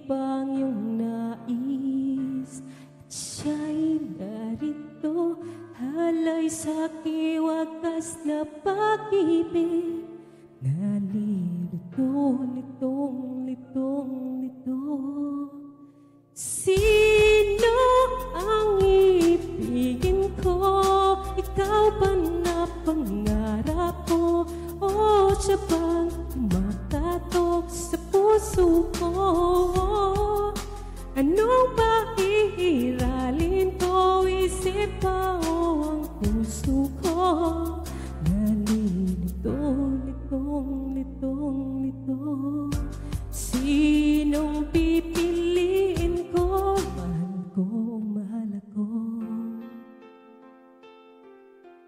bang iyong nais? At siya'y narito, halay sa wakas na pag-ibig. Nalilito, litong, lito. Sino ang ibigin ko? Ikaw ba na pangarap ko? O siya bang kumakatok sa puso ko? Anong ba iiralin ko? Isip ba o ang puso ko?